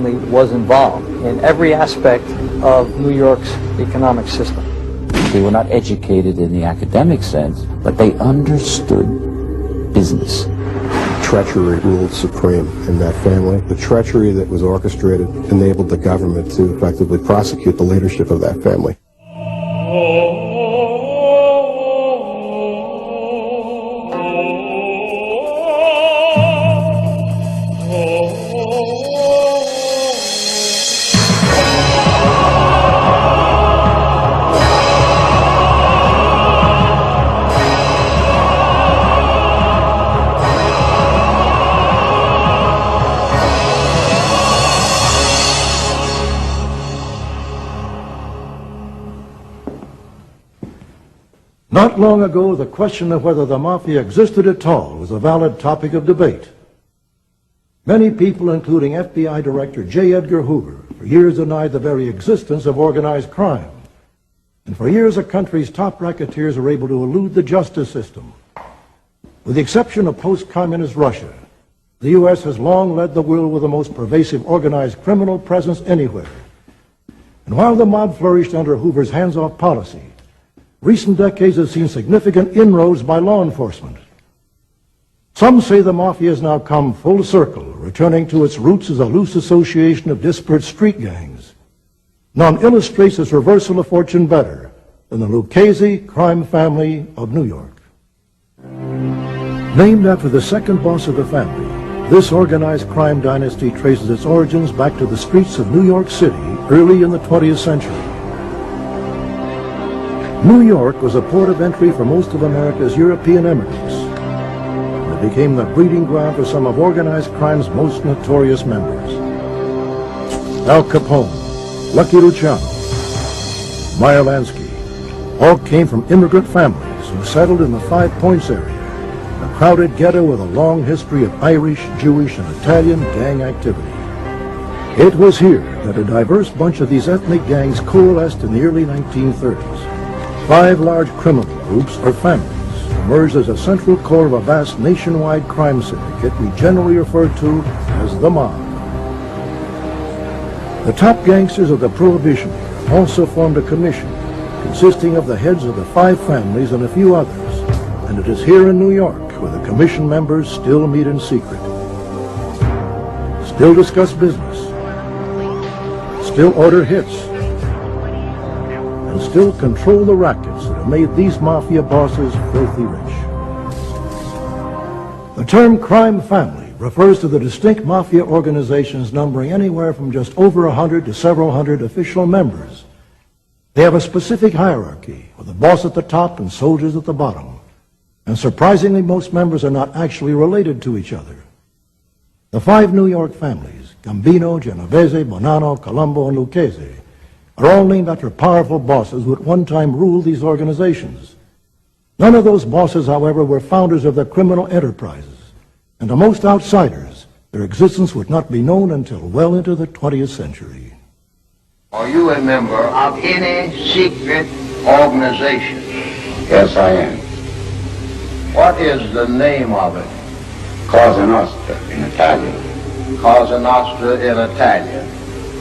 was involved in every aspect of New York's economic system. They were not educated in the academic sense, but they understood business. Treachery ruled supreme in that family. The treachery that was orchestrated enabled the government to effectively prosecute the leadership of that family. Not long ago, the question of whether the Mafia existed at all was a valid topic of debate. Many people, including FBI Director J. Edgar Hoover, for years denied the very existence of organized crime. And for years, the country's top racketeers were able to elude the justice system. With the exception of post-communist Russia, the U.S. has long led the world with the most pervasive organized criminal presence anywhere. And while the mob flourished under Hoover's hands-off policy, recent decades have seen significant inroads by law enforcement. Some say the Mafia has now come full circle, returning to its roots as a loose association of disparate street gangs. None illustrates this reversal of fortune better than the Lucchese Crime Family of New York. Named after the second boss of the family, this organized crime dynasty traces its origins back to the streets of New York City early in the 20th century. New York was a port of entry for most of America's European immigrants. It became the breeding ground for some of organized crime's most notorious members. Al Capone, Lucky Luciano, Meyer Lansky, all came from immigrant families who settled in the Five Points area, a crowded ghetto with a long history of Irish, Jewish, and Italian gang activity. It was here that a diverse bunch of these ethnic gangs coalesced in the early 1930s. 5 large criminal groups or families emerged as a central core of a vast nationwide crime syndicate we generally refer to as the mob. The top gangsters of the Prohibition era also formed a commission consisting of the heads of the 5 families and a few others, and it is here in New York where the commission members still meet in secret, still discuss business, still order hits, and still control the rackets that have made these Mafia bosses filthy rich. The term crime family refers to the distinct Mafia organizations numbering anywhere from just over 100 to several hundred official members. They have a specific hierarchy, with a boss at the top and soldiers at the bottom. And surprisingly, most members are not actually related to each other. The 5 New York families, Gambino, Genovese, Bonanno, Colombo, and Lucchese, are all named after powerful bosses who at one time ruled these organizations. None of those bosses, however, were founders of their criminal enterprises, and to most outsiders, their existence would not be known until well into the 20th century. Are you a member of any secret organization? Yes, I am. What is the name of it? Cosa Nostra in Italian. Cosa Nostra in Italian.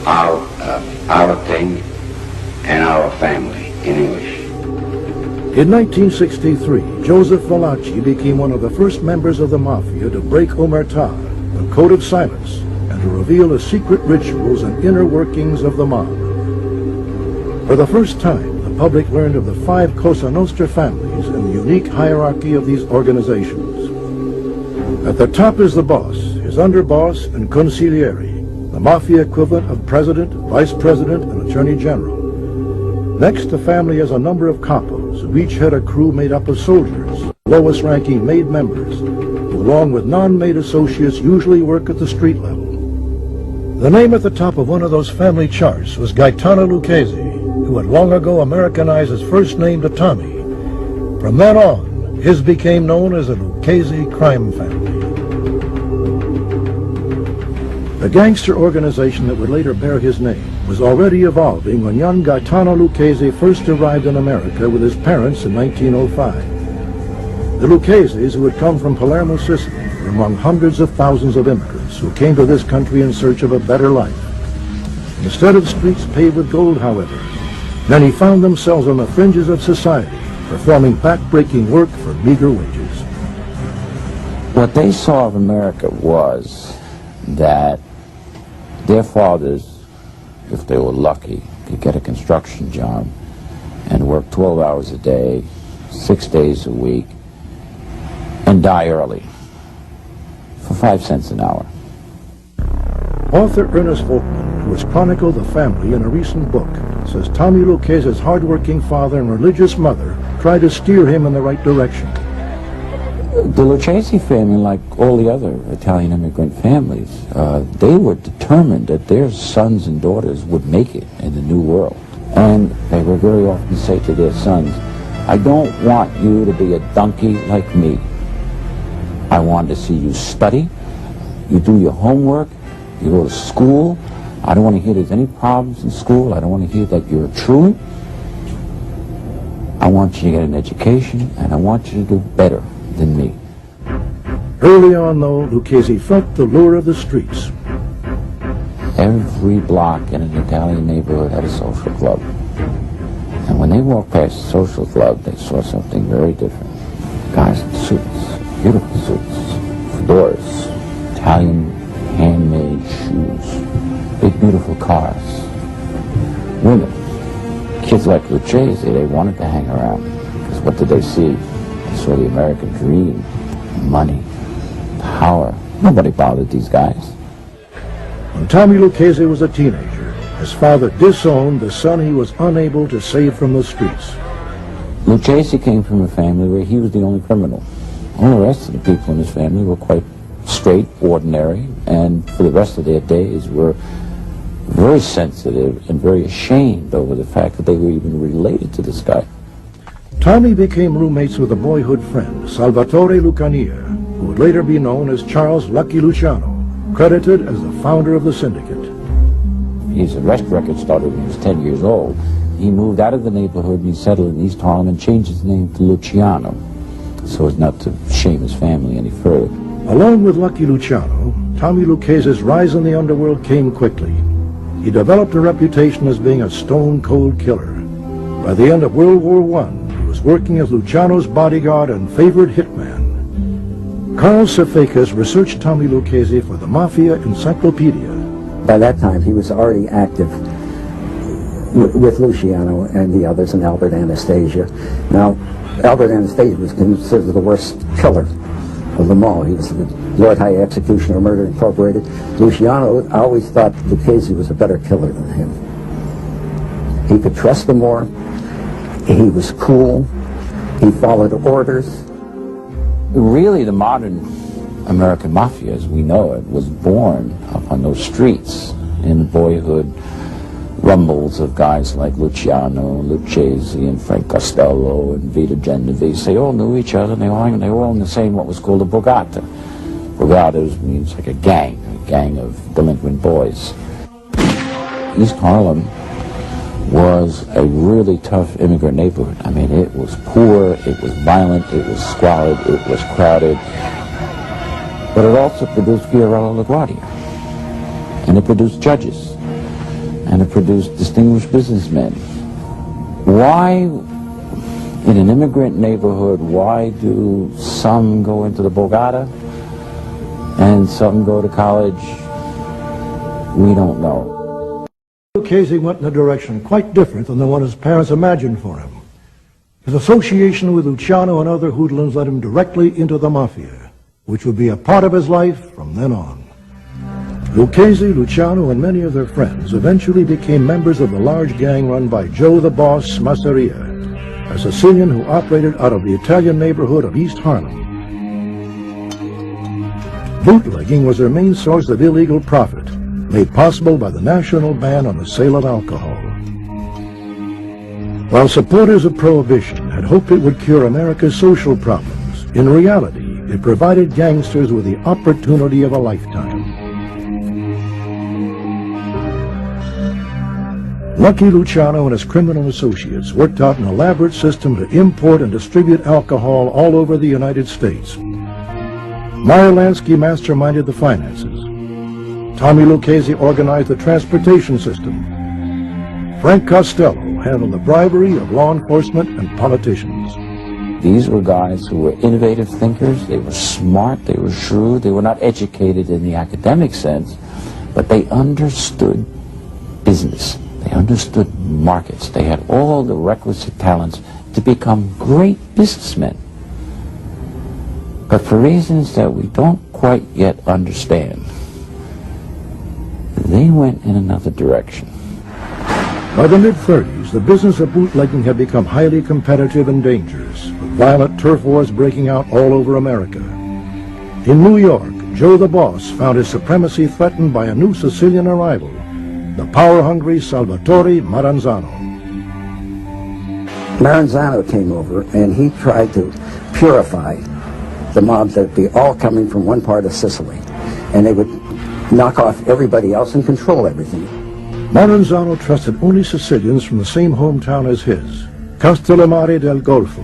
Our thing and our family in English. In 1963, Joseph Valachi became one of the first members of the Mafia to break omertà, the code of silence, and to reveal the secret rituals and inner workings of the mob. For the first time, the public learned of the 5 Cosa Nostra families and the unique hierarchy of these organizations. At the top is the boss, his underboss, and consigliere, the Mafia equivalent of president, vice president, and attorney general. Next, the family has a number of capos, who each had a crew made up of soldiers, lowest-ranking made members, who along with non-made associates usually work at the street level. The name at the top of one of those family charts was Gagliano Lucchese, who had long ago Americanized his first name to Tommy. From then on, his became known as the Lucchese Crime Family. The gangster organization that would later bear his name was already evolving when young Gagliano Lucchese first arrived in America with his parents in 1905. The Luccheses, who had come from Palermo, Sicily, were among hundreds of thousands of immigrants who came to this country in search of a better life. Instead of streets paved with gold, however, many found themselves on the fringes of society, performing back-breaking work for meager wages. What they saw of America was that their fathers, if they were lucky, could get a construction job and work 12 hours a day, 6 days a week, and die early for 5 cents an hour. Author Ernest Volkman, who has chronicled the family in a recent book, says Tommy Lucchese's hardworking father and religious mother tried to steer him in the right direction. The Lucchese family, like all the other Italian immigrant families, they were determined that their sons and daughters would make it in the new world. And they would very often say to their sons, I don't want you to be a donkey like me. I want to see you study, you do your homework, you go to school. I don't want to hear there's any problems in school. I don't want to hear that you're a truant. I want you to get an education, and I want you to do better than me. Early on, though, Lucchese felt the lure of the streets. Every block in an Italian neighborhood had a social club. And when they walked past the social club, they saw something very different. Guys in suits, beautiful suits, fedoras, Italian handmade shoes, big beautiful cars, women. Kids like Lucchese, they wanted to hang around, because what did they see? They saw the American dream, money, power. Nobody bothered these guys. When Tommy Lucchese was a teenager, his father disowned the son he was unable to save from the streets. Lucchese came from a family where he was the only criminal. All the rest of the people in his family were quite straight, ordinary, and for the rest of their days were very sensitive and very ashamed over the fact that they were even related to this guy. Tommy became roommates with a boyhood friend, Salvatore Lucania, who would later be known as Charles Lucky Luciano, credited as the founder of the syndicate. His arrest record started when he was 10 years old. He moved out of the neighborhood and he settled in East Harlem and changed his name to Luciano, so as not to shame his family any further. Along with Lucky Luciano, Tommy Lucchese's rise in the underworld came quickly. He developed a reputation as being a stone-cold killer. By the end of World War I, he was working as Luciano's bodyguard and favored hitman. Carl Safekas researched Tommy Lucchese for the Mafia Encyclopedia. By that time, he was already active with Luciano and the others and Albert Anastasia. Now, Albert Anastasia was considered the worst killer of them all. He was the Lord High Executioner, Murder Incorporated. Luciano always thought Lucchese was a better killer than him. He could trust him more. He was cool. He followed orders. Really, the modern American Mafia, as we know it, was born up on those streets in the boyhood rumbles of guys like Luciano, Lucchese, and Frank Costello, and Vito Genovese. They all knew each other, and they were all in the same, what was called a Borgata. Borgata means like a gang of delinquent boys. East Harlem was a really tough immigrant neighborhood. I mean, it was poor, it was violent, it was squalid, it was crowded. But it also produced Fiorello LaGuardia, and it produced judges, and it produced distinguished businessmen. Why, in an immigrant neighborhood, why do some go into the Borgata and some go to college? We don't know. Lucchese went in a direction quite different than the one his parents imagined for him. His association with Luciano and other hoodlums led him directly into the Mafia, which would be a part of his life from then on. Lucchese, Luciano, and many of their friends eventually became members of the large gang run by Joe the Boss Masseria, a Sicilian who operated out of the Italian neighborhood of East Harlem. Bootlegging was their main source of illegal profit, made possible by the national ban on the sale of alcohol. While supporters of Prohibition had hoped it would cure America's social problems, in reality, it provided gangsters with the opportunity of a lifetime. Lucky Luciano and his criminal associates worked out an elaborate system to import and distribute alcohol all over the United States. Meyer Lansky masterminded the finances. Tommy Lucchese organized the transportation system. Frank Costello handled the bribery of law enforcement and politicians. These were guys who were innovative thinkers. They were smart, they were shrewd, they were not educated in the academic sense, but they understood business. They understood markets. They had all the requisite talents to become great businessmen. But for reasons that we don't quite yet understand, they went in another direction. By the mid-30s, the business of bootlegging had become highly competitive and dangerous, with violent turf wars breaking out all over America. In New York, Joe the Boss found his supremacy threatened by a new Sicilian arrival, the power-hungry Salvatore Maranzano. Maranzano came over and he tried to purify the mob that would be all coming from one part of Sicily, and they would knock off everybody else and control everything. Maranzano trusted only Sicilians from the same hometown as his, Castellammare del Golfo,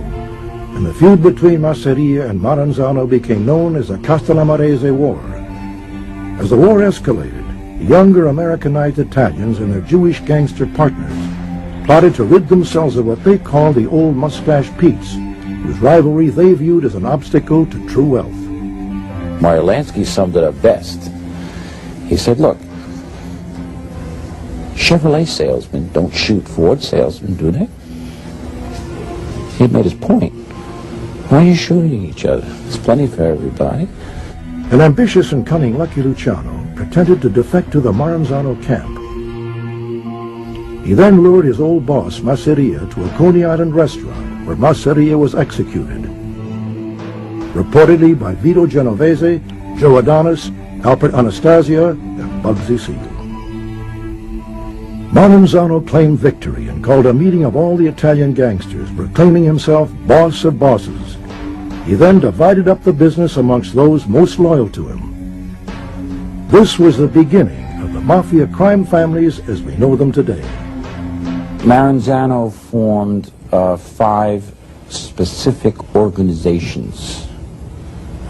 and the feud between Masseria and Maranzano became known as the Castellammarese War. As the war escalated, younger Americanized Italians and their Jewish gangster partners plotted to rid themselves of what they called the old mustache Petes, whose rivalry they viewed as an obstacle to true wealth. Mario Lansky summed it up best. He said, look, Chevrolet salesmen don't shoot Ford salesmen, do they? He made his point. Why are you shooting each other? There's plenty for everybody. An ambitious and cunning Lucky Luciano pretended to defect to the Maranzano camp. He then lured his old boss, Masseria, to a Coney Island restaurant where Masseria was executed. Reportedly by Vito Genovese, Joe Adonis, Alfred Anastasia, and Bugsy Siegel. Maranzano claimed victory and called a meeting of all the Italian gangsters, proclaiming himself boss of bosses. He then divided up the business amongst those most loyal to him. This was the beginning of the Mafia crime families as we know them today. Maranzano formed 5 specific organizations,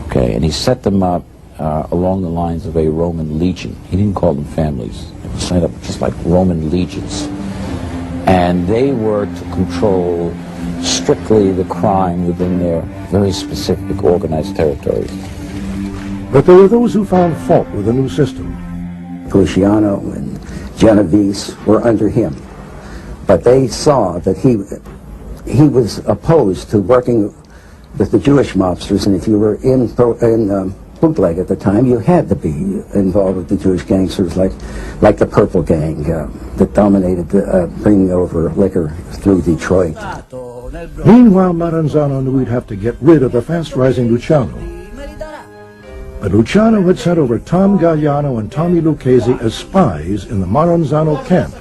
okay, and he set them up along the lines of a Roman legion. He didn't call them families. They were set up just like Roman legions. And they were to control strictly the crime within their very specific organized territories. But there were those who found fault with the new system. Luciano and Genovese were under him, but they saw that he was opposed to working with the Jewish mobsters, and if you were in bootleg at the time, you had to be involved with the Jewish gangsters like the Purple Gang that dominated bringing over liquor through Detroit. Meanwhile, Maranzano knew he'd have to get rid of the fast-rising Luciano. But Luciano had sent over Tom Gagliano and Tommy Lucchese as spies in the Maranzano camp.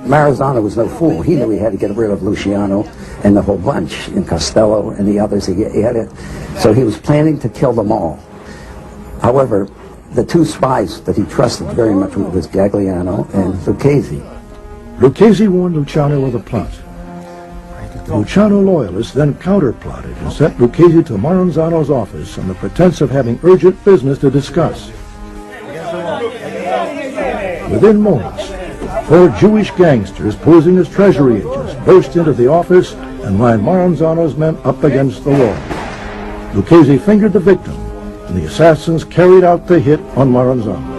Maranzano was no fool. He knew he had to get rid of Luciano and the whole bunch, and Costello and the others. He had it. So he was planning to kill them all. However, the 2 spies that he trusted very much was Gagliano and Lucchese. Lucchese warned Luciano of the plot. The Luciano loyalists then counter-plotted and sent Lucchese to Maranzano's office on the pretense of having urgent business to discuss. Within moments, 4 Jewish gangsters posing as treasury agents burst into the office and lined Maranzano's men up against the wall. Lucchese fingered the victim, and the assassins carried out the hit on Maranzano.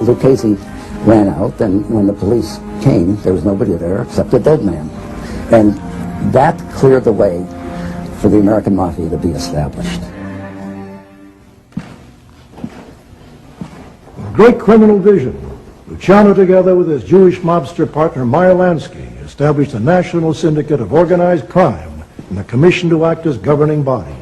Lucchese ran out, and when the police came, there was nobody there except a dead man. And that cleared the way for the American Mafia to be established. Great criminal vision. Luciano, together with his Jewish mobster partner Meyer Lansky, established a national syndicate of organized crime and a commission to act as governing body.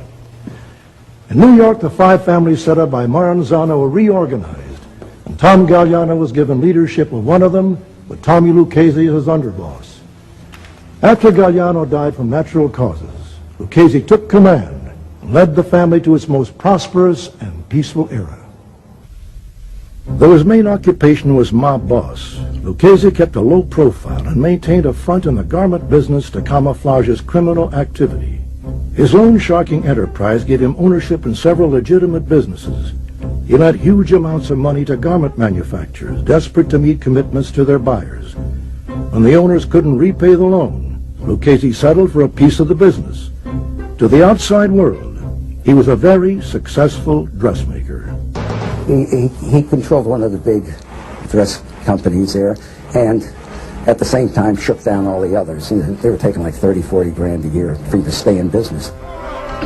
In New York, the 5 families set up by Maranzano were reorganized, and Tom Gagliano was given leadership of one of them, with Tommy Lucchese as underboss. After Gagliano died from natural causes, Lucchese took command and led the family to its most prosperous and peaceful era. Though his main occupation was mob boss, Lucchese kept a low profile and maintained a front in the garment business to camouflage his criminal activity. His loan-sharking enterprise gave him ownership in several legitimate businesses. He lent huge amounts of money to garment manufacturers, desperate to meet commitments to their buyers. When the owners couldn't repay the loan, Lucchese settled for a piece of the business. To the outside world, he was a very successful dressmaker. He controlled one of the big dress companies there, and at the same time shook down all the others. They were taking like 30, 40 grand a year for you to stay in business.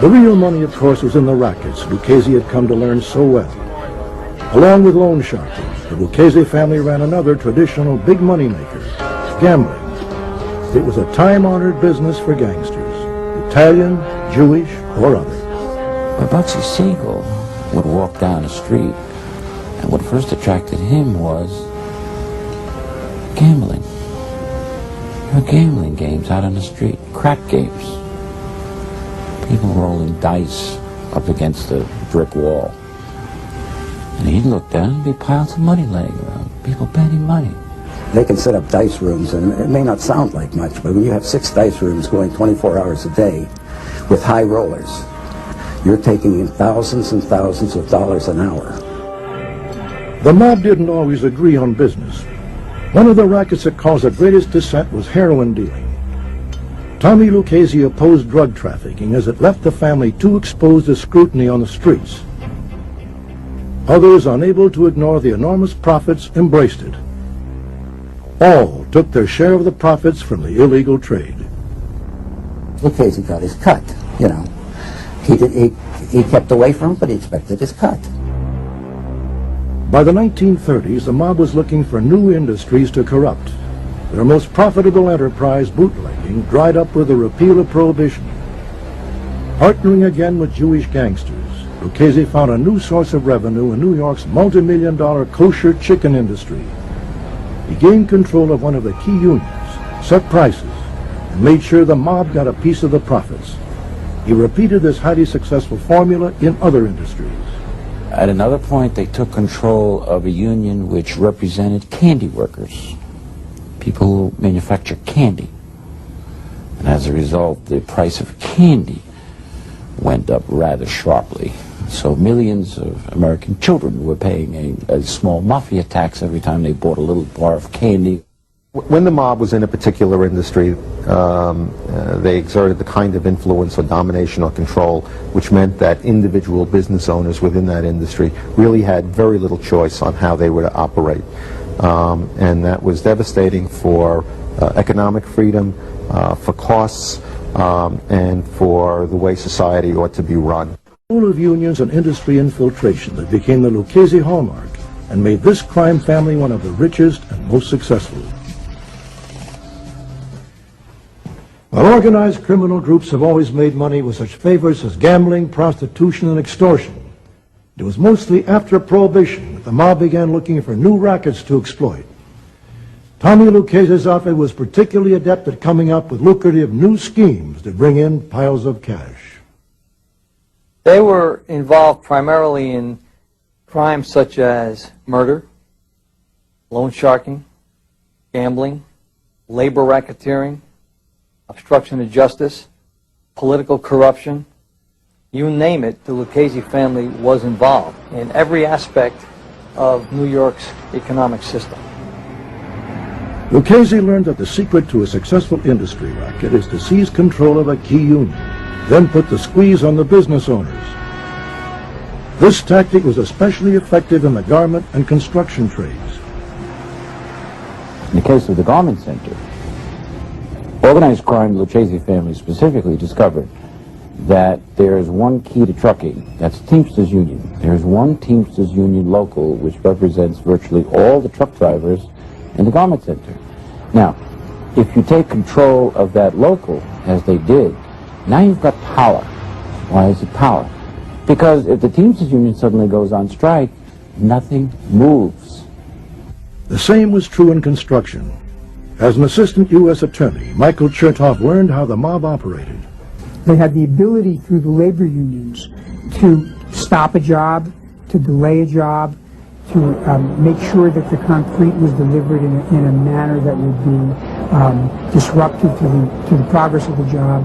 The real money, of course, was in the rackets Lucchese had come to learn so well. Along with loan sharking, the Lucchese family ran another traditional big money maker, gambling. It was a time-honored business for gangsters, Italian, Jewish, or other. Bugsy Siegel would walk down the street, and what first attracted him was gambling. There were gambling games out on the street, crack games. People rolling dice up against a brick wall. And he'd look down and be piles of money laying around, people betting money. They can set up dice rooms, and it may not sound like much, but when you have 6 dice rooms going 24 hours a day with high rollers, you're taking in thousands and thousands of dollars an hour. The mob didn't always agree on business. One of the rackets that caused the greatest dissent was heroin dealing. Tommy Lucchese opposed drug trafficking as it left the family too exposed to scrutiny on the streets. Others, unable to ignore the enormous profits, embraced it. All took their share of the profits from the illegal trade. Lucchese got his cut, you know. He kept away from it, but he expected his cut. By the 1930s, the mob was looking for new industries to corrupt. Their most profitable enterprise, bootlegging, dried up with the repeal of Prohibition. Partnering again with Jewish gangsters, Lucchese found a new source of revenue in New York's multi-million-dollar kosher chicken industry. He gained control of one of the key unions, set prices, and made sure the mob got a piece of the profits. He repeated this highly successful formula in other industries. At another point, they took control of a union which represented candy workers, people who manufacture candy. And as a result, the price of candy went up rather sharply. So millions of American children were paying a small Mafia tax every time they bought a little bar of candy. When the mob was in a particular industry, they exerted the kind of influence or domination or control which meant that individual business owners within that industry really had very little choice on how they were to operate. And that was devastating for economic freedom, for costs, and for the way society ought to be run. Full of unions and industry infiltration that became the Lucchese hallmark and made this crime family one of the richest and most successful. While organized criminal groups have always made money with such favors as gambling, prostitution, and extortion, it was mostly after Prohibition that the mob began looking for new rackets to exploit. Tommy Lucchese's outfit was particularly adept at coming up with lucrative new schemes to bring in piles of cash. They were involved primarily in crimes such as murder, loan sharking, gambling, labor racketeering, obstruction of justice, political corruption. You name it, the Lucchese family was involved in every aspect of New York's economic system. Lucchese learned that the secret to a successful industry racket is to seize control of a key union, then put the squeeze on the business owners. This tactic was especially effective in the garment and construction trades. In the case of the garment center, organized crime, the Lucchese family specifically discovered that there is one key to trucking, that's Teamsters Union. There is one Teamsters Union local which represents virtually all the truck drivers in the garment center. Now, if you take control of that local, as they did, now you've got power. Why is it power? Because if the Teamsters Union suddenly goes on strike, nothing moves. The same was true in construction. As an assistant U.S. attorney, Michael Chertoff learned how the mob operated. They had the ability through the labor unions to stop a job, to delay a job, to make sure that the concrete was delivered in a manner that would be disruptive to the progress of the job.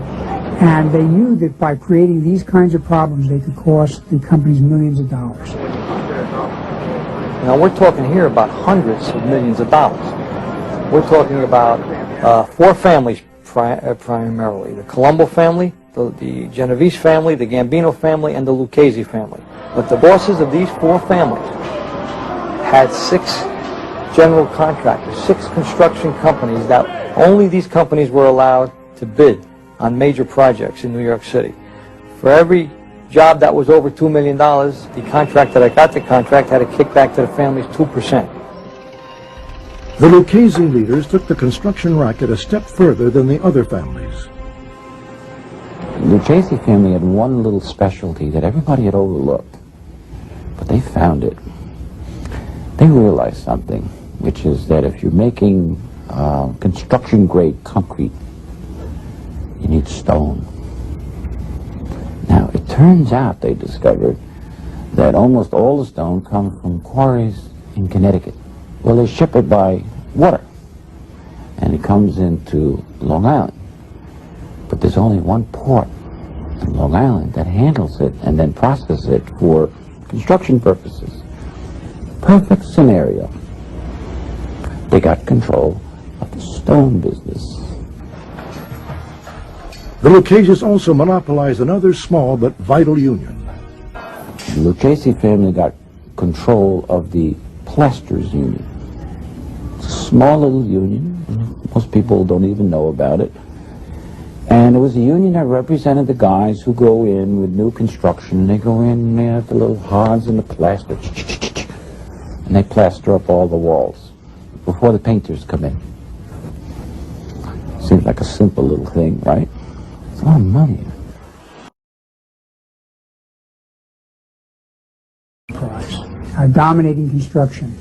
And they knew that by creating these kinds of problems, they could cost the companies millions of dollars. Now, we're talking here about hundreds of millions of dollars. We're talking about four families primarily: the Colombo family, the Genovese family, the Gambino family, and the Lucchese family. But the bosses of these four families had 6 general contractors, 6 construction companies that only these companies were allowed to bid on major projects in New York City. For every job that was over $2 million, the contractor that got the contract had to kick back to the families 2%. The Lucchese leaders took the construction racket a step further than the other families. The Lucchese family had one little specialty that everybody had overlooked, but they found it. They realized something, which is that if you're making construction-grade concrete, you need stone. Now, it turns out, they discovered, that almost all the stone comes from quarries in Connecticut. Well, they ship it by water, and it comes into Long Island. But there's only one port in Long Island that handles it and then processes it for construction purposes. Perfect scenario. They got control of the stone business. The Luccheses also monopolized another small but vital union. The Lucchese family got control of the plasters union. It's a small little union. Most people don't even know about it. And it was a union that represented the guys who go in with new construction. They go in and they have the little hods and the plaster. And they plaster up all the walls before the painters come in. Seems like a simple little thing, right? It's a lot of money. Dominating construction,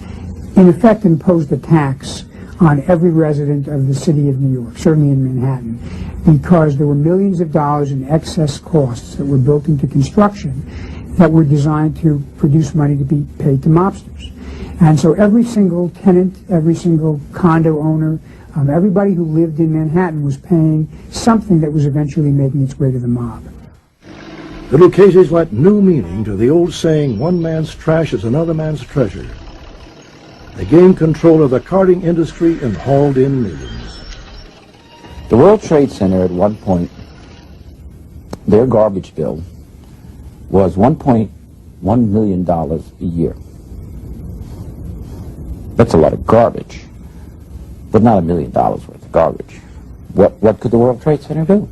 in effect imposed a tax on every resident of the city of New York, certainly in Manhattan, because there were millions of dollars in excess costs that were built into construction that were designed to produce money to be paid to mobsters. And so every single tenant, every single condo owner, everybody who lived in Manhattan was paying something that was eventually making its way to the mob. The Luccheses lent new meaning to the old saying, one man's trash is another man's treasure. They gained control of the carting industry and hauled in millions. The World Trade Center at one point, their garbage bill was $1.1 million a year. That's a lot of garbage, but not $1 million worth of garbage. What could the World Trade Center do?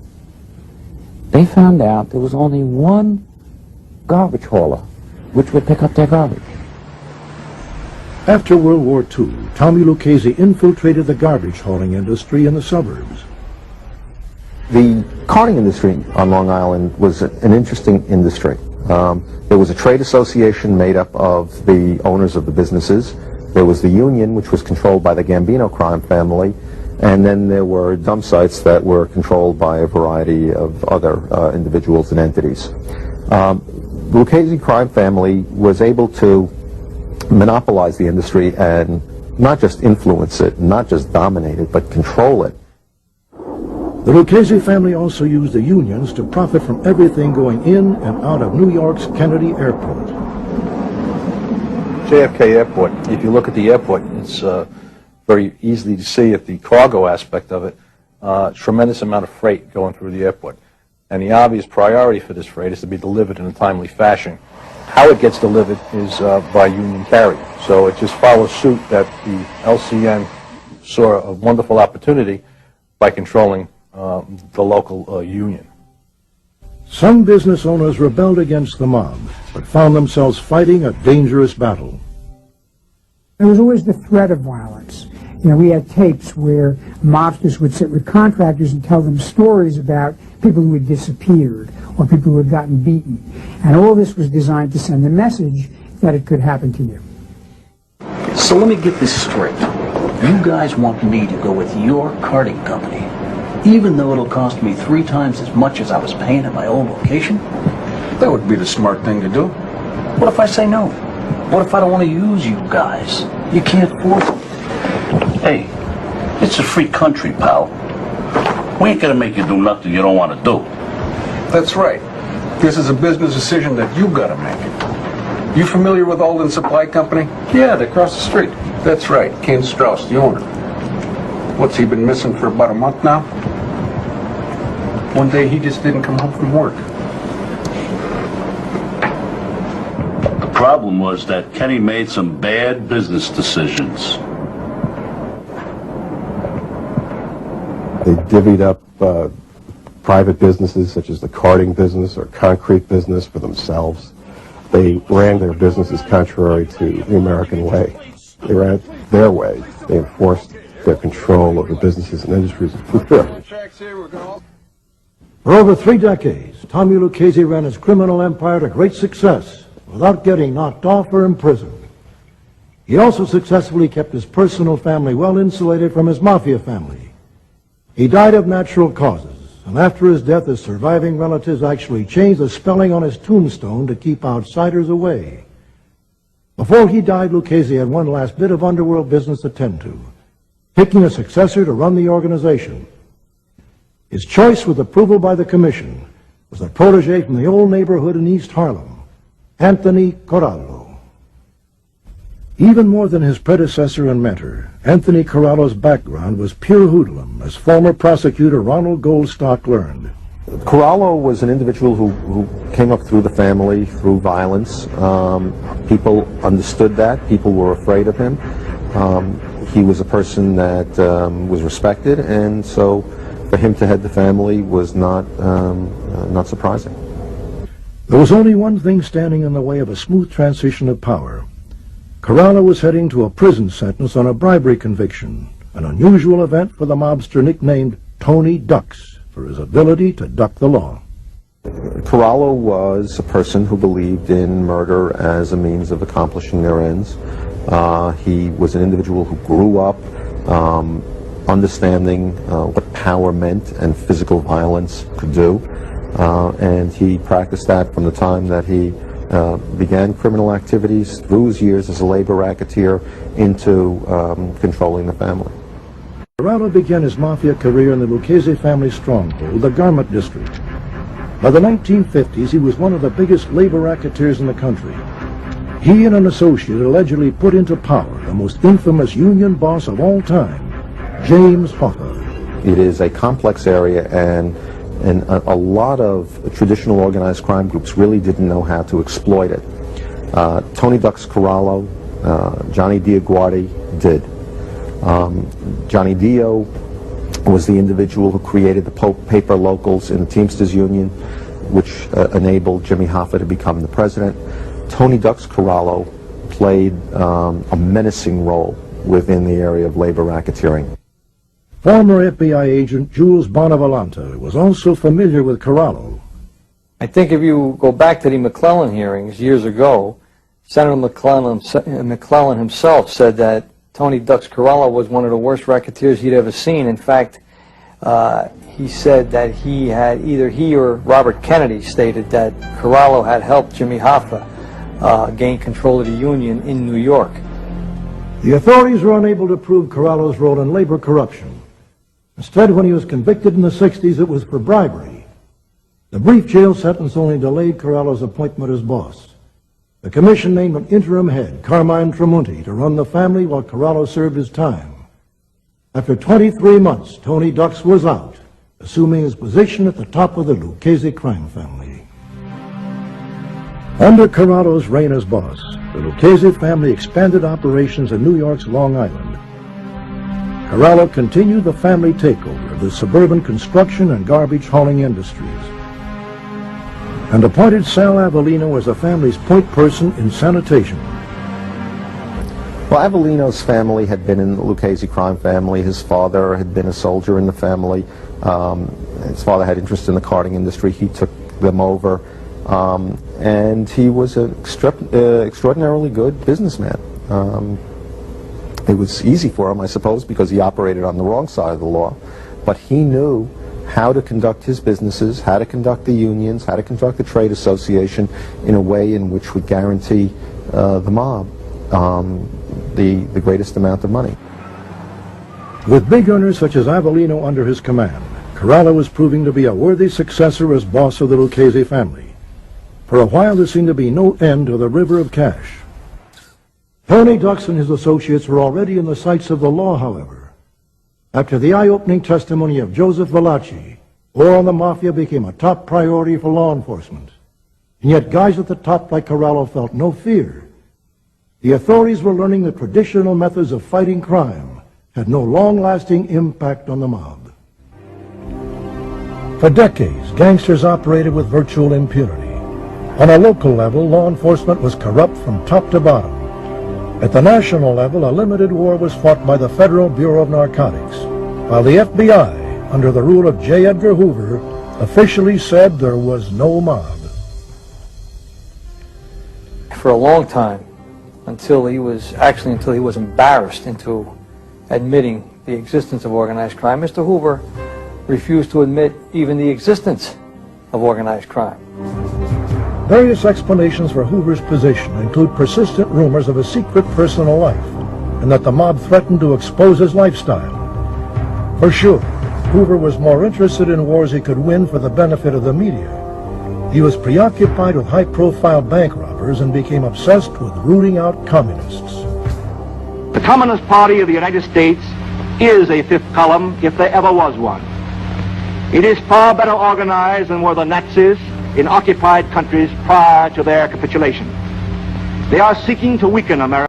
They found out there was only one garbage hauler which would pick up their garbage. After World War II, Tommy Lucchese infiltrated the garbage hauling industry in the suburbs. The carting industry on Long Island was an interesting industry. There was a trade association made up of the owners of the businesses. There was the union, which was controlled by the Gambino crime family. And then there were dump sites that were controlled by a variety of other individuals and entities. The Lucchese crime family was able to monopolize the industry and not just influence it, not just dominate it, but control it. The Lucchese family also used the unions to profit from everything going in and out of New York's Kennedy Airport. JFK Airport, if you look at the airport, it's very easily to see at the cargo aspect of it, tremendous amount of freight going through the airport. And the obvious priority for this freight is to be delivered in a timely fashion. How it gets delivered is by union carry. So it just follows suit that the LCN saw a wonderful opportunity by controlling the local union. Some business owners rebelled against the mob, but found themselves fighting a dangerous battle. There was always the threat of violence. You know, we had tapes where mobsters would sit with contractors and tell them stories about people who had disappeared or people who had gotten beaten. And all this was designed to send a message that it could happen to you. So let me get this straight. You guys want me to go with your carting company, even though it'll cost me 3 times as much as I was paying at my old location? That would be the smart thing to do. What if I say no? What if I don't want to use you guys? You can't force it. Hey, it's a free country, pal. We ain't gonna make you do nothing you don't want to do. That's right. This is a business decision that you've got to make. You familiar with Alden Supply Company? Yeah, they're across the street. That's right. Ken Strauss, the owner. What's he been missing for about a month now? One day he just didn't come home from work. The problem was that Kenny made some bad business decisions. They divvied up private businesses such as the carting business or concrete business for themselves. They ran their businesses contrary to the American way. They ran it their way. They enforced their control over businesses and industries. For over 3 decades, Tommy Lucchese ran his criminal empire to great success without getting knocked off or imprisoned. He also successfully kept his personal family well insulated from his Mafia family. He died of natural causes, and after his death, his surviving relatives actually changed the spelling on his tombstone to keep outsiders away. Before he died, Lucchese had one last bit of underworld business to tend to, picking a successor to run the organization. His choice, with approval by the commission, was a protege from the old neighborhood in East Harlem, Anthony Corallo. Even more than his predecessor and mentor, Anthony Corallo's background was pure hoodlum, as former prosecutor Ronald Goldstock learned. Corallo was an individual who came up through the family, through violence. People understood that. People were afraid of him. He was a person that was respected, and so for him to head the family was not surprising. There was only one thing standing in the way of a smooth transition of power. Corallo was heading to a prison sentence on a bribery conviction, an unusual event for the mobster nicknamed Tony Ducks for his ability to duck the law. Corallo was a person who believed in murder as a means of accomplishing their ends. He was an individual who grew up understanding what power meant and physical violence could do, and he practiced that from the time that he began criminal activities through his years as a labor racketeer into controlling the family. Corallo began his Mafia career in the Lucchese family stronghold, the Garment District. By the 1950s, he was one of the biggest labor racketeers in the country. He and an associate allegedly put into power the most infamous union boss of all time, James Hoffa. It is a complex area, and a lot of traditional organized crime groups really didn't know how to exploit it. Tony Ducks Corallo, Johnny Diaguardi did. Johnny Dio was the individual who created the paper locals in the Teamsters Union, which enabled Jimmy Hoffa to become the president. Tony Ducks Corallo played a menacing role within the area of labor racketeering. Former FBI agent Jules Bonavolante was also familiar with Corallo. I think if you go back to the McClellan hearings years ago, Senator McClellan himself said that Tony Ducks Corallo was one of the worst racketeers he'd ever seen. In fact, he said that either he or Robert Kennedy stated that Corallo had helped Jimmy Hoffa gain control of the union in New York. The authorities were unable to prove Corallo's role in labor corruption. Instead, when he was convicted in the 60s, it was for bribery. The brief jail sentence only delayed Corallo's appointment as boss. The commission named an interim head, Carmine Tremonti, to run the family while Corallo served his time. After 23 months, Tony Ducks was out, assuming his position at the top of the Lucchese crime family. Under Corallo's reign as boss, the Lucchese family expanded operations in New York's Long Island. Corallo continued the family takeover of the suburban construction and garbage hauling industries, and appointed Sal Avellino as the family's point person in sanitation. Well, Avellino's family had been in the Lucchese crime family. His father had been a soldier in the family. His father had interest in the carting industry. He took them over, and he was an extraordinarily good businessman. It was easy for him, I suppose, because he operated on the wrong side of the law, but he knew how to conduct his businesses, how to conduct the unions, how to conduct the trade association in a way in which would guarantee the mob the greatest amount of money. With big earners such as Avellino under his command, Carlo was proving to be a worthy successor as boss of the Lucchese family. For a while, there seemed to be no end to the river of cash. Tony Dux and his associates were already in the sights of the law, however. After the eye-opening testimony of Joseph Valachi, war on the Mafia became a top priority for law enforcement. And yet guys at the top like Carlo felt no fear. The authorities were learning that traditional methods of fighting crime had no long-lasting impact on the mob. For decades, gangsters operated with virtual impunity. On a local level, law enforcement was corrupt from top to bottom. At the national level, a limited war was fought by the Federal Bureau of Narcotics, while the FBI, under the rule of J. Edgar Hoover, officially said there was no mob. For a long time, until he was embarrassed into admitting the existence of organized crime, Mr. Hoover refused to admit even the existence of organized crime. Various explanations for Hoover's position include persistent rumors of a secret personal life, and that the mob threatened to expose his lifestyle. For sure, Hoover was more interested in wars he could win for the benefit of the media. He was preoccupied with high-profile bank robbers and became obsessed with rooting out communists. The Communist Party of the United States is a fifth column, if there ever was one. It is far better organized than were the Nazis in occupied countries prior to their capitulation. They are seeking to weaken America.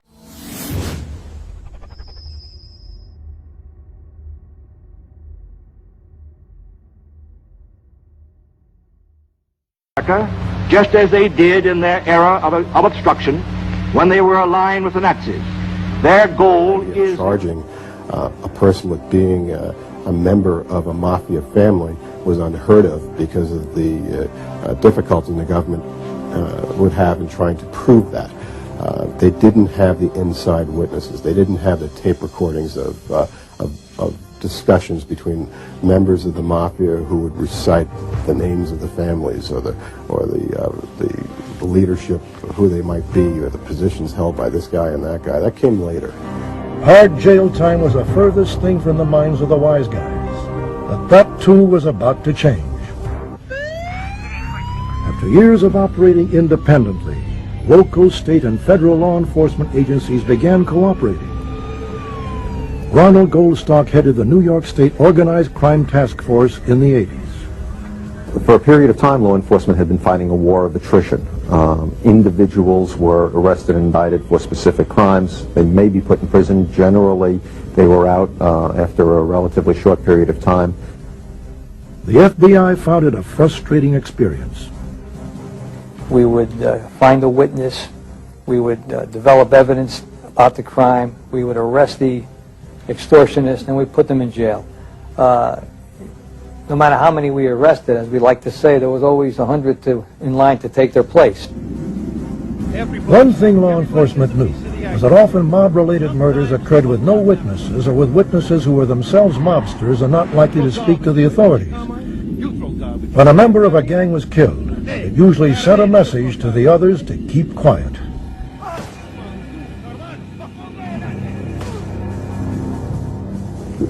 Just as they did in their era of obstruction when they were aligned with the Nazis. Their goal is charging a person with being a member of a mafia family was unheard of because of the difficulty the government would have in trying to prove that. They didn't have the inside witnesses. They didn't have the tape recordings of discussions between members of the mafia who would recite the names of the families or the leadership, who they might be, or the positions held by this guy and that guy. That came later. Hard jail time was the furthest thing from the minds of the wise guys. But that too was about to change. After years of operating independently, local, state, and federal law enforcement agencies began cooperating. Ronald Goldstock headed the New York State Organized Crime Task Force in the 80s. For a period of time, law enforcement had been fighting a war of attrition. Individuals were arrested and indicted for specific crimes. They may be put in prison. Generally, they were out after a relatively short period of time. The FBI found it a frustrating experience. We would find a witness. We would develop evidence about the crime. We would arrest the extortionists, and we put them in jail. No matter how many we arrested, as we like to say, there was always 100 in line to take their place. One thing law enforcement knew was that often mob-related murders occurred with no witnesses, or with witnesses who were themselves mobsters and not likely to speak to the authorities. When a member of a gang was killed, it usually sent a message to the others to keep quiet.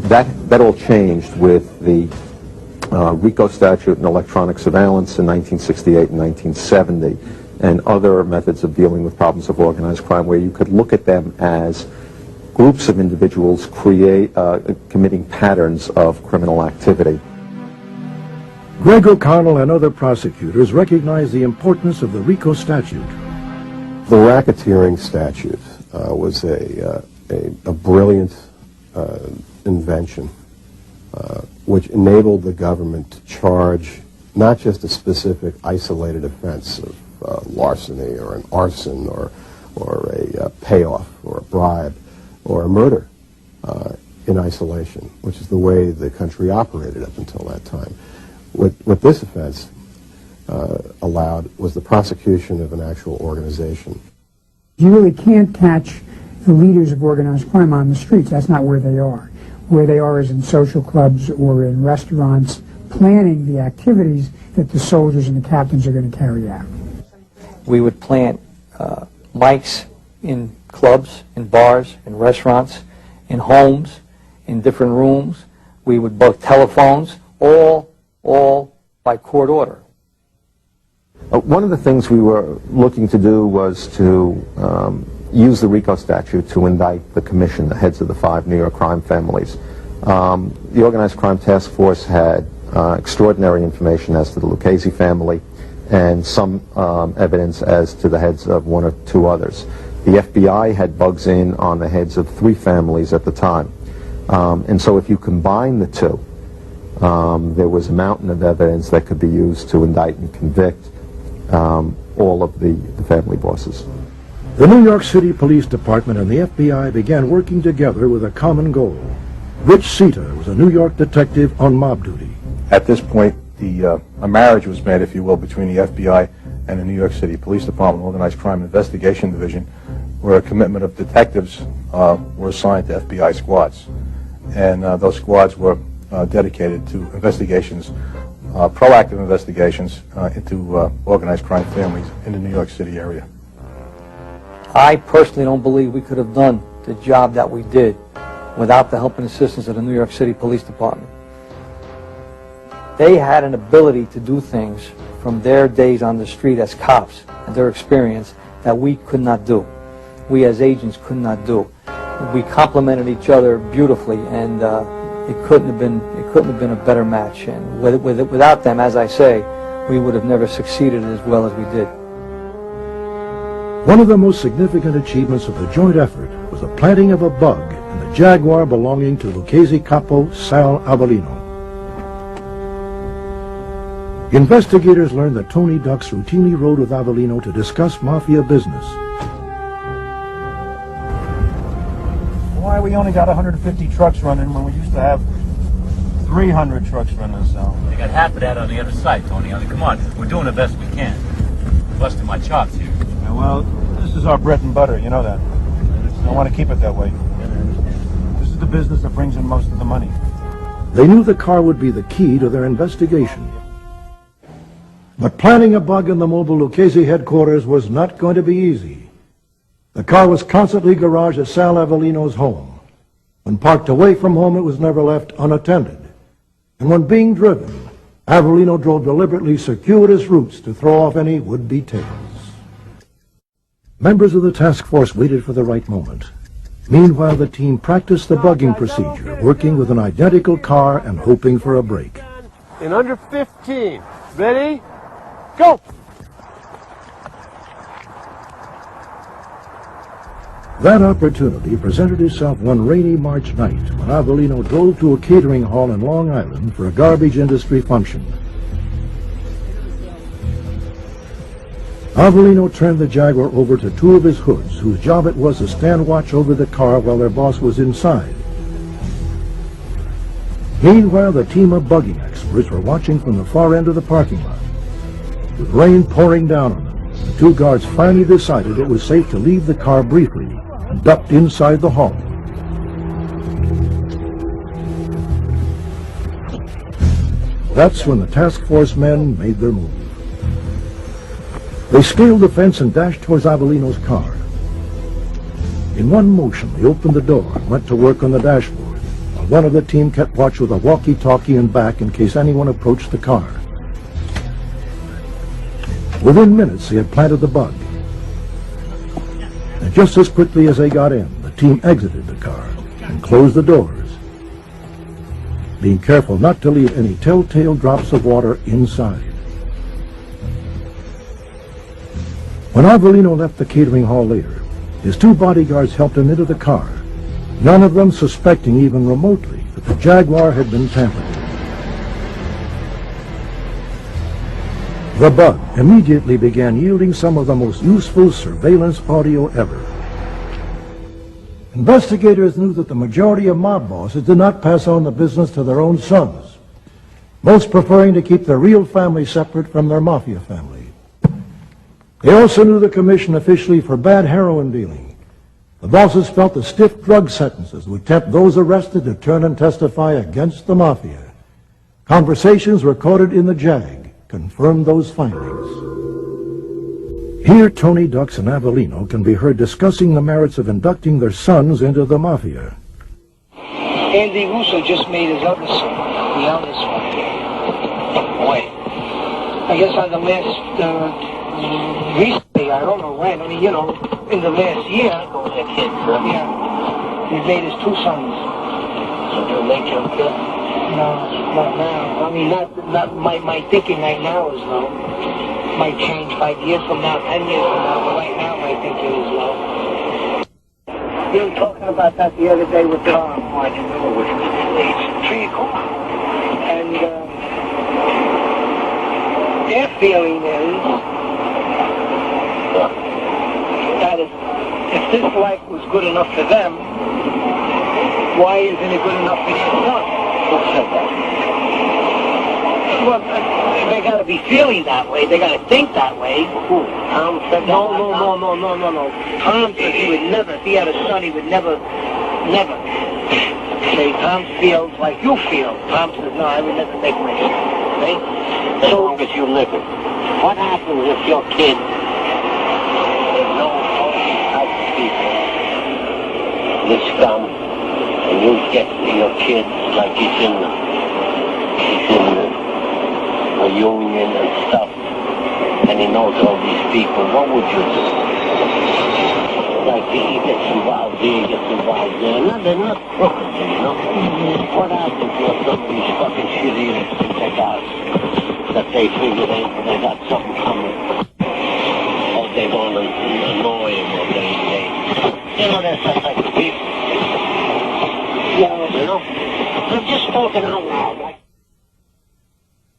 That all changed with the RICO statute and electronic surveillance in 1968 and 1970, and other methods of dealing with problems of organized crime, where you could look at them as groups of individuals committing patterns of criminal activity. Greg O'Connell and other prosecutors recognized the importance of the RICO statute. The racketeering statute was a brilliant invention which enabled the government to charge not just a specific isolated offense of larceny or an arson or a payoff or a bribe or a murder in isolation, which is the way the country operated up until that time. What this offense allowed was the prosecution of an actual organization. You really can't catch the leaders of organized crime on the streets. That's not where they are. Where they are is in social clubs or in restaurants, planning the activities that the soldiers and the captains are going to carry out. We would plant mics in clubs, in bars, in restaurants, in homes, in different rooms. We would book telephones. all by court order. One of the things we were looking to do was to use the RICO statute to indict the commission, the heads of the 5 New York crime families. The Organized Crime Task Force had extraordinary information as to the Lucchese family and some evidence as to the heads of 1 or 2 others. The FBI had bugs in on the heads of 3 families at the time. And so if you combine the 2, there was a mountain of evidence that could be used to indict and convict all of the family bosses. The New York City Police Department and the FBI began working together with a common goal. Rich Sita was a New York detective on mob duty. At this point, a marriage was made, if you will, between the FBI and the New York City Police Department Organized Crime Investigation Division, where a commitment of detectives were assigned to FBI squads. And those squads were dedicated to investigations, proactive investigations into organized crime families in the New York City area. I personally don't believe we could have done the job that we did without the help and assistance of the New York City Police Department. They had an ability to do things from their days on the street as cops and their experience that we could not do. We as agents could not do. We complemented each other beautifully, and it couldn't have been a better match. And without them, as I say, we would have never succeeded as well as we did. One of the most significant achievements of the joint effort was the planting of a bug in the Jaguar belonging to Lucchese capo Sal Avellino. Investigators learned that Tony Ducks routinely rode with Avellino to discuss Mafia business. Why we only got 150 trucks running when we used to have 300 trucks running this zone? They got half of that on the other side, Tony. I mean, come on, we're doing the best we can. Busting my chops here. Yeah, well, this is our bread and butter, you know that. I want to keep it that way. This is the business that brings in most of the money. They knew the car would be the key to their investigation. But planting a bug in the mobile Lucchese headquarters was not going to be easy. The car was constantly garaged at Sal Avellino's home. When parked away from home, it was never left unattended. And when being driven, Avellino drove deliberately circuitous routes to throw off any would-be tails. Members of the task force waited for the right moment. Meanwhile, the team practiced the bugging procedure, working with an identical car and hoping for a break. In under 15. Ready? Go! That opportunity presented itself one rainy March night when Avellino drove to a catering hall in Long Island for a garbage industry function. Avellino turned the Jaguar over to 2 of his hoods, whose job it was to stand watch over the car while their boss was inside. Meanwhile, the team of bugging experts were watching from the far end of the parking lot. With rain pouring down on them, the 2 guards finally decided it was safe to leave the car briefly and ducked inside the hall. That's when the task force men made their move. They scaled the fence and dashed towards Avellino's car. In one motion, they opened the door and went to work on the dashboard, while one of the team kept watch with a walkie-talkie in back in case anyone approached the car. Within minutes, they had planted the bug. And just as quickly as they got in, the team exited the car and closed the doors, being careful not to leave any telltale drops of water inside. When Avellino left the catering hall later, his 2 bodyguards helped him into the car, none of them suspecting even remotely that the Jaguar had been tampered with. The bug immediately began yielding some of the most useful surveillance audio ever. Investigators knew that the majority of mob bosses did not pass on the business to their own sons, most preferring to keep their real family separate from their Mafia family. They also knew the commission officially forbade heroin dealing. The bosses felt the stiff drug sentences would tempt those arrested to turn and testify against the Mafia. Conversations recorded in the JAG confirmed those findings. Here, Tony Ducks and Avellino can be heard discussing the merits of inducting their sons into the Mafia. Andy Russo just made his other son, the eldest one. Wait. I guess on the last, recently, I don't know when, I mean, you know, in the last year. Oh, that kid, huh? Yeah. He made his two sons. So they'll make him kid? No, not now. I mean, not my thinking right now is no. Might change 5 years from now, 10 years from now, but right now my thinking is no. You were talking about that the other day with Tom. I didn't know it was it's 3 o'clock. And their feeling is that if this life was good enough for them, why isn't it good enough for their son? Who said that? Well, they got to be feeling that way. They got to think that way. Who? Tom said that? No. Tom said he would never, if he had a son, he would never say, Tom feels like you feel. Tom says, no, I would never make my son. Right? As long as you live it. What happens if your kid knows all these types of people, this scum, and you get your kid like he's in a union and stuff, and he knows all these people, what would you do? Like he gets involved here, gets involved there. No, they're not crooked, you know? What happens if some of these fucking shit eaters think they got, that they figure they got something coming? Or they're going to annoy him, or they you know, that's that type of people. Yeah, you know? I'm just talking out loud.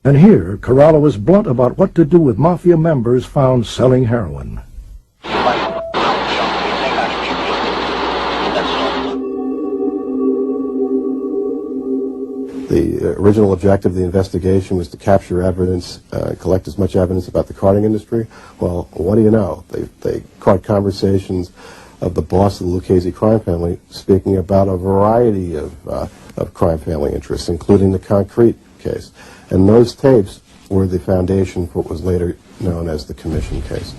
And here, Carallo is blunt about what to do with Mafia members found selling heroin. The original objective of the investigation was to capture evidence, collect as much evidence about the carting industry. Well, what do you know? They caught conversations of the boss of the Lucchese Crime Family speaking about a variety of crime family interests, including the concrete case. And those tapes were the foundation for what was later known as the Commission case.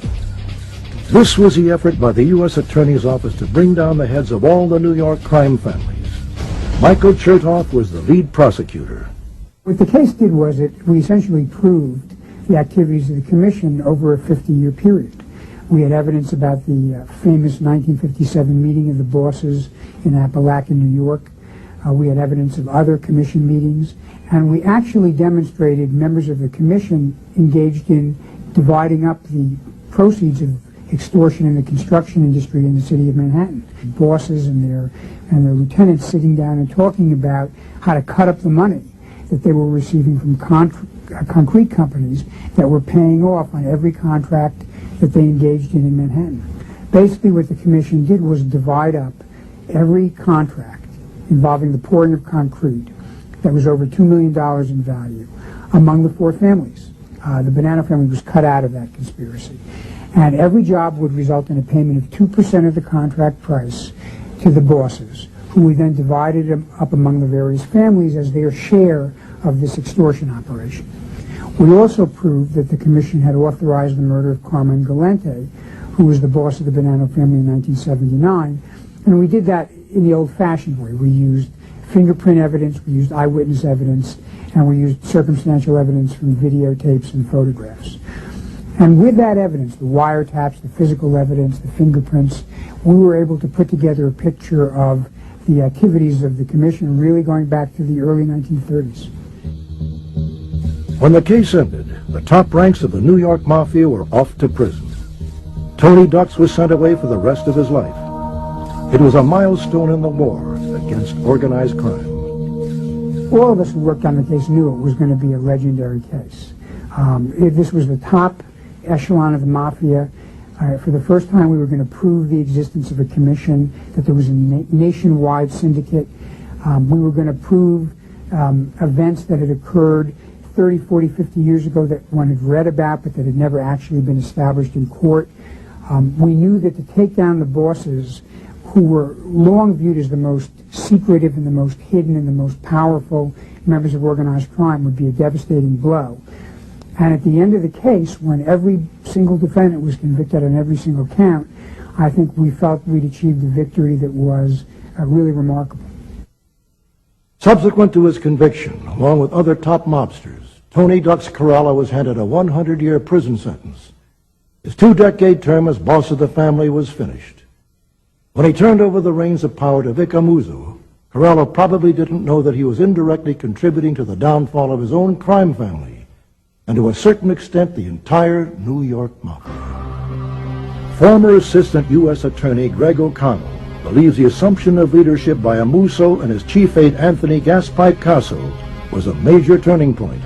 This was the effort by the U.S. Attorney's Office to bring down the heads of all the New York crime families. Michael Chertoff was the lead prosecutor. What the case did was we essentially proved the activities of the Commission over a 50-year period. We had evidence about the famous 1957 meeting of the bosses in Appalachia, New York. We had evidence of other Commission meetings. And we actually demonstrated members of the Commission engaged in dividing up the proceeds of extortion in the construction industry in the city of Manhattan. Bosses and their lieutenants sitting down and talking about how to cut up the money that they were receiving from concrete companies that were paying off on every contract that they engaged in Manhattan. Basically what the Commission did was divide up every contract involving the pouring of concrete that was over $2 million in value among the 4 families. The Bonanno family was cut out of that conspiracy. And every job would result in a payment of 2% of the contract price to the bosses, who we then divided up among the various families as their share of this extortion operation. We also proved that the Commission had authorized the murder of Carmen Galante, who was the boss of the Bonanno family in 1979, and we did that in the old-fashioned way. We used fingerprint evidence, we used eyewitness evidence, and we used circumstantial evidence from videotapes and photographs. And with that evidence, the wiretaps, the physical evidence, the fingerprints, we were able to put together a picture of the activities of the Commission really going back to the early 1930s. When the case ended, the top ranks of the New York Mafia were off to prison. Tony Ducks was sent away for the rest of his life. It was a milestone in the war against organized crime. All of us who worked on the case knew it was going to be a legendary case. This was the top echelon of the Mafia. For the first time, we were going to prove the existence of a commission, that there was a nationwide syndicate. We were going to prove events that had occurred 30, 40, 50 years ago that one had read about but that had never actually been established in court. We knew that to take down the bosses, who were long viewed as the most secretive and the most hidden and the most powerful members of organized crime, would be a devastating blow. And at the end of the case, when every single defendant was convicted on every single count, I think we felt we'd achieved a victory that was really remarkable. Subsequent to his conviction, along with other top mobsters, Tony Ducks Corralo was handed a 100-year prison sentence. His 2-decade term as boss of the family was finished. When he turned over the reins of power to Vic Amuzzo, Corralo probably didn't know that he was indirectly contributing to the downfall of his own crime family, and to a certain extent the entire New York Mafia. Former Assistant U.S. Attorney Greg O'Connell believes the assumption of leadership by Amuzzo and his chief aide Anthony Gaspipe Casso was a major turning point.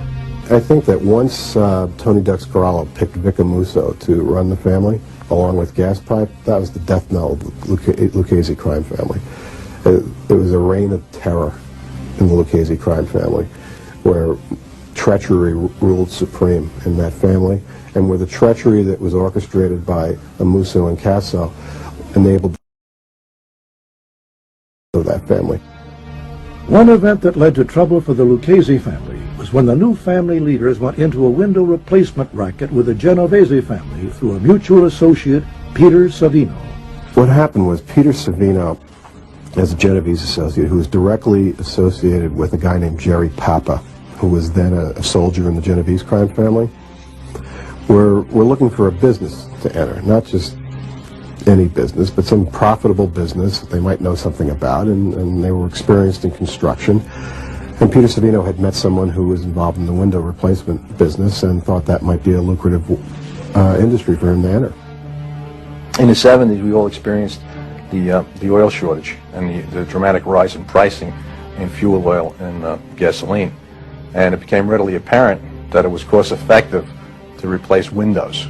I think that once Tony Ducks Corralo picked Vic Amuzzo to run the family, along with Gaspipe, that was the death knell of the Lucchese crime family. There was a reign of terror in the Lucchese crime family, where treachery ruled supreme in that family, and where the treachery that was orchestrated by Amuzzo and Casso enabled that family. One event that led to trouble for the Lucchese family was when the new family leaders went into a window replacement racket with the Genovese family through a mutual associate, Peter Savino. What happened was Peter Savino, as a Genovese associate, who was directly associated with a guy named Jerry Papa, who was then a soldier in the Genovese crime family, were looking for a business to enter, not just any business, but some profitable business that they might know something about, and they were experienced in construction. And Peter Savino had met someone who was involved in the window replacement business and thought that might be a lucrative industry for him to enter. In the 70s, we all experienced the oil shortage and the dramatic rise in pricing in fuel oil and gasoline. And it became readily apparent that it was cost-effective to replace windows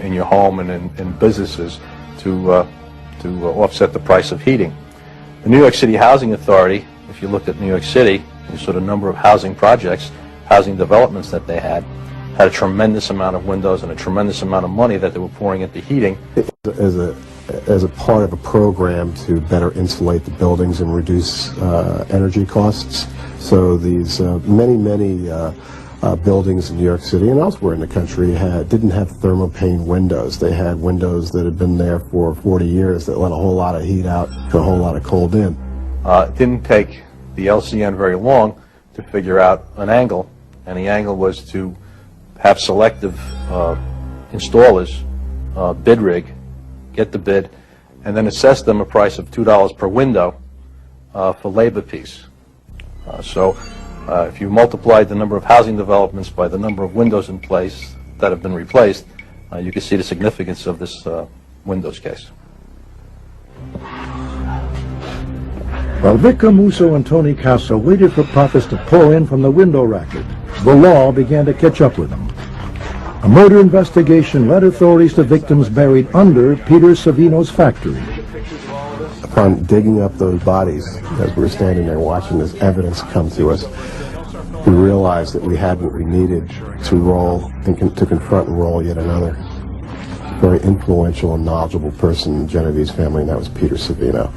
in your home and in businesses to offset the price of heating. The New York City Housing Authority, if you looked at New York City, you saw the number of housing projects, housing developments that they had a tremendous amount of windows and a tremendous amount of money that they were pouring into heating. As a part of a program to better insulate the buildings and reduce energy costs. So these many buildings in New York City and elsewhere in the country didn't have thermopane windows. They had windows that had been there for 40 years that let a whole lot of heat out and a whole lot of cold in. It didn't take the LCN very long to figure out an angle, and the angle was to have selective installers bid rig, get the bid, and then assess them a price of $2 per window for labor piece. If you multiplied the number of housing developments by the number of windows in place that have been replaced, you can see the significance of this windows case. While Vic Amuzzo and Tony Casso waited for profits to pour in from the window racket, the law began to catch up with them. A murder investigation led authorities to victims buried under Peter Savino's factory. Upon digging up those bodies, as we were standing there watching this evidence come to us, we realized that we had what we needed to roll and to confront and roll yet another very influential and knowledgeable person in the Genovese family, and that was Peter Savino.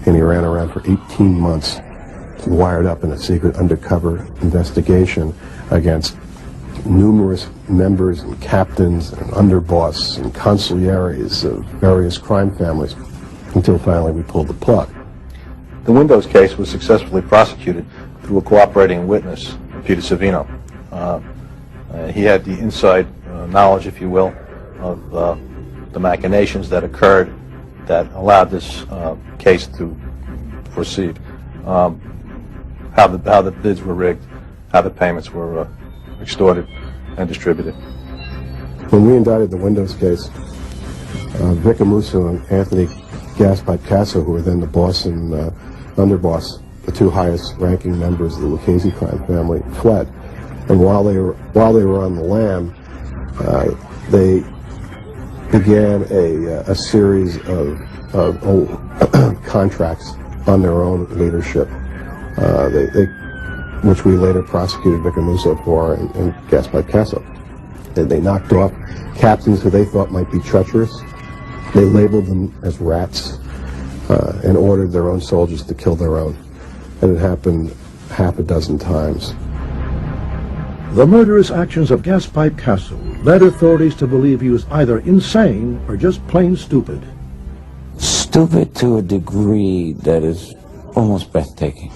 And he ran around for 18 months, wired up in a secret undercover investigation against numerous members and captains and underboss and consiglieres of various crime families, until finally we pulled the plug. The windows case was successfully prosecuted through a cooperating witness, Peter Savino. He had the inside knowledge, if you will, of the machinations that occurred that allowed this case to proceed. How the bids were rigged, how the payments were extorted and distributed. When we indicted the windows case, Vic Amuzzo and Anthony Gaspipe Casso, who were then the boss and underboss, the two highest ranking members of the Lucchese crime family, fled. And while they were on the lam, they began a series of contracts on their own leadership, which we later prosecuted Vic Amuzzo for and Gaspipe Casso. They knocked off captains who they thought might be treacherous. They labeled them as rats and ordered their own soldiers to kill their own. And it happened half a dozen times. The murderous actions of Gaspipe Casso led authorities to believe he was either insane or just plain stupid. Stupid to a degree that is almost breathtaking.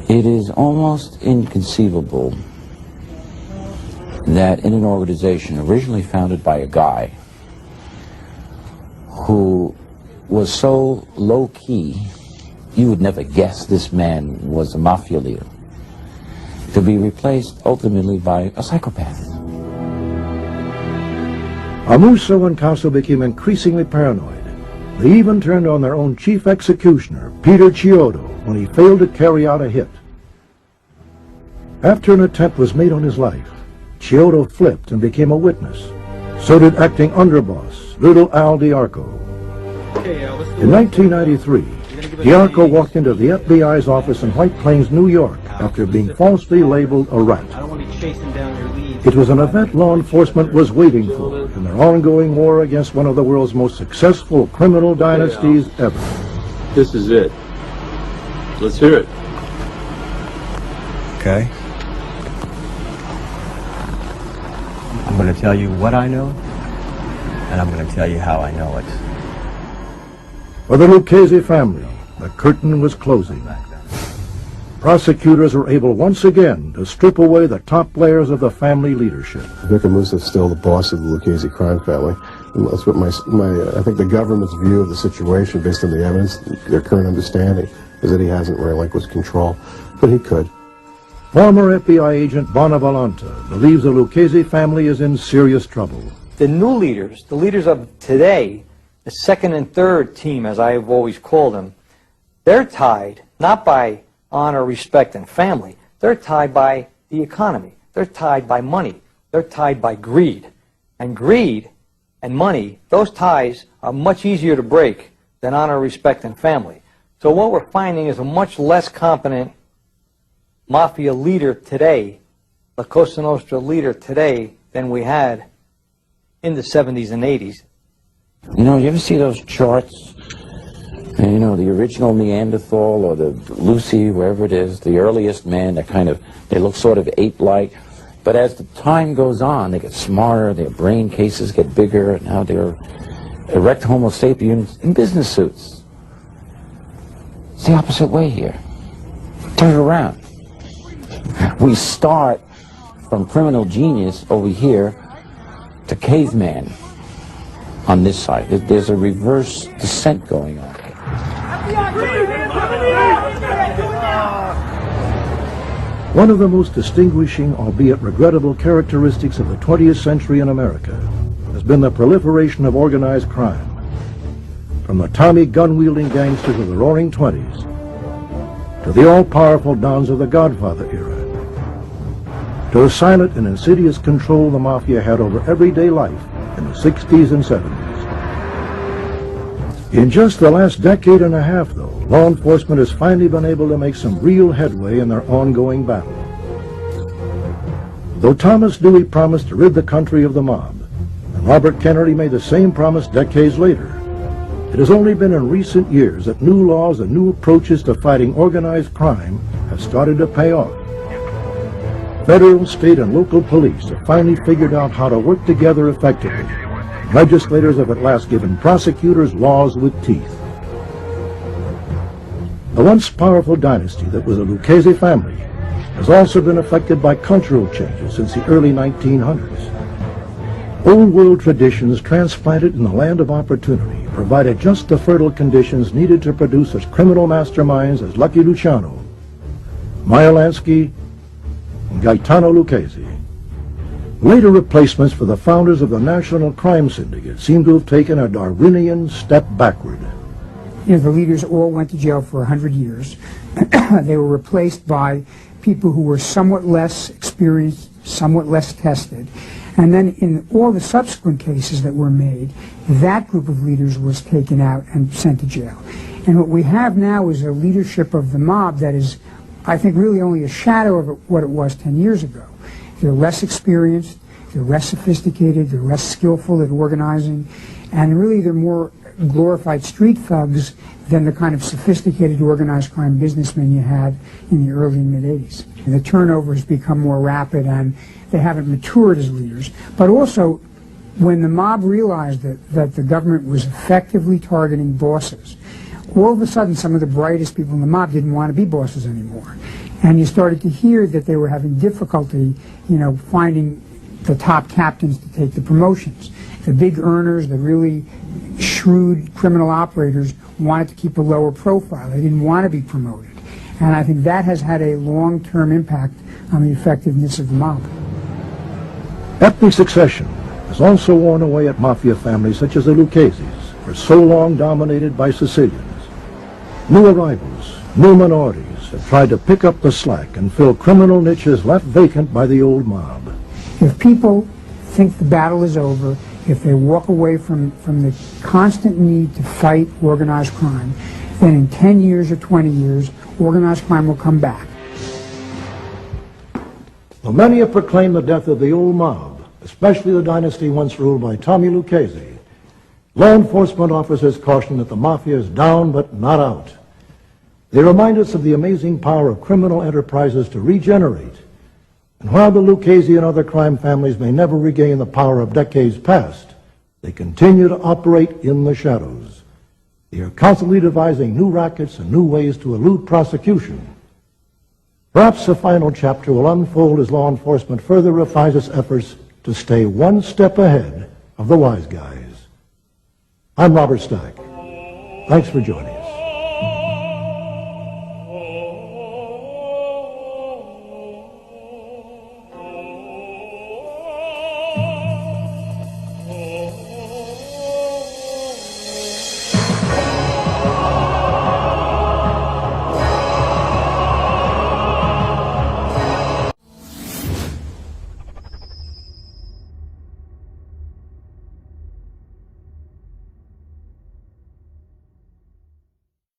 It is almost inconceivable that in an organization originally founded by a guy who was so low-key, you would never guess this man was a mafia leader, to be replaced ultimately by a psychopath. Amuso and Caso became increasingly paranoid. They even turned on their own chief executioner, Peter Chiodo, when he failed to carry out a hit. After an attempt was made on his life, Chiodo flipped and became a witness. So did acting underboss, Little Al Diarco. In 1993, Diarco walked into the FBI's office in White Plains, New York, after being falsely labeled a rat. It was an event law enforcement was waiting for in their ongoing war against one of the world's most successful criminal dynasties ever. This is it. Let's hear it. Okay. I'm going to tell you what I know, and I'm going to tell you how I know it. For the Lucchese family, the curtain was closing. Prosecutors were able once again to strip away the top layers of the family leadership. Vicar Musa is still the boss of the Lucchese Crime Family. And that's what I think the government's view of the situation, based on the evidence, their current understanding, is that he hasn't relinquished control. But he could. Former FBI agent Bonavolanta believes the Lucchese family is in serious trouble. The new leaders, the leaders of today, the second and third team, as I have always called them, they're tied not by honor, respect, and family. They're tied by the economy. They're tied by money. They're tied by greed. And greed and money, those ties are much easier to break than honor, respect, and family. So what we're finding is a much less competent mafia leader today, the Cosa Nostra leader today, than we had in the 70s and 80s. You know, you ever see those charts? And, you know, the original Neanderthal or the Lucy, wherever it is, the earliest man, they look sort of ape-like. But as the time goes on, they get smarter, their brain cases get bigger, and now they're erect Homo sapiens in business suits. It's the opposite way here. Turn it around. We start from criminal genius over here to caveman on this side. There's a reverse descent going on. One of the most distinguishing, albeit regrettable, characteristics of the 20th century in America has been the proliferation of organized crime. From the Tommy gun-wielding gangsters of the Roaring Twenties to the all-powerful dons of the Godfather era, to the silent and insidious control the Mafia had over everyday life in the 60s and 70s. In just the last decade and a half, though, law enforcement has finally been able to make some real headway in their ongoing battle. Though Thomas Dewey promised to rid the country of the mob, and Robert Kennedy made the same promise decades later, it has only been in recent years that new laws and new approaches to fighting organized crime have started to pay off. Federal, state, and local police have finally figured out how to work together effectively. Legislators have at last given prosecutors laws with teeth. The once powerful dynasty that was the Lucchese family has also been affected by cultural changes since the early 1900s. Old world traditions transplanted in the land of opportunity provided just the fertile conditions needed to produce such criminal masterminds as Lucky Luciano, Meyer Lansky, and Gaetano Lucchese. Later replacements for the founders of the National Crime Syndicate seem to have taken a Darwinian step backward. You know, the leaders all went to jail for 100 years. They were replaced by people who were somewhat less experienced, somewhat less tested. And then in all the subsequent cases that were made, that group of leaders was taken out and sent to jail. And what we have now is a leadership of the mob that is, I think, really only a shadow of what it was 10 years ago. They're less experienced, they're less sophisticated, they're less skillful at organizing, and really they're more glorified street thugs than the kind of sophisticated organized crime businessmen you had in the early and mid-'80s. And the turnover has become more rapid and they haven't matured as leaders. But also, when the mob realized that the government was effectively targeting bosses, all of a sudden some of the brightest people in the mob didn't want to be bosses anymore. And you started to hear that they were having difficulty, finding the top captains to take the promotions. The big earners, the really shrewd criminal operators wanted to keep a lower profile. They didn't want to be promoted. And I think that has had a long-term impact on the effectiveness of the mob. Ethnic succession has also worn away at mafia families such as the Luccheses, for so long dominated by Sicilians. New arrivals, new minorities have tried to pick up the slack and fill criminal niches left vacant by the old mob. If people think the battle is over, if they walk away from the constant need to fight organized crime, then in 10 years or 20 years, organized crime will come back. Though many have proclaimed the death of the old mob, especially the dynasty once ruled by Tommy Lucchese, law enforcement officers caution that the mafia is down but not out. They remind us of the amazing power of criminal enterprises to regenerate. And while the Lucchese and other crime families may never regain the power of decades past, they continue to operate in the shadows. They are constantly devising new rackets and new ways to elude prosecution. Perhaps the final chapter will unfold as law enforcement further refines its efforts to stay one step ahead of the wise guys. I'm Robert Stack. Thanks for joining us.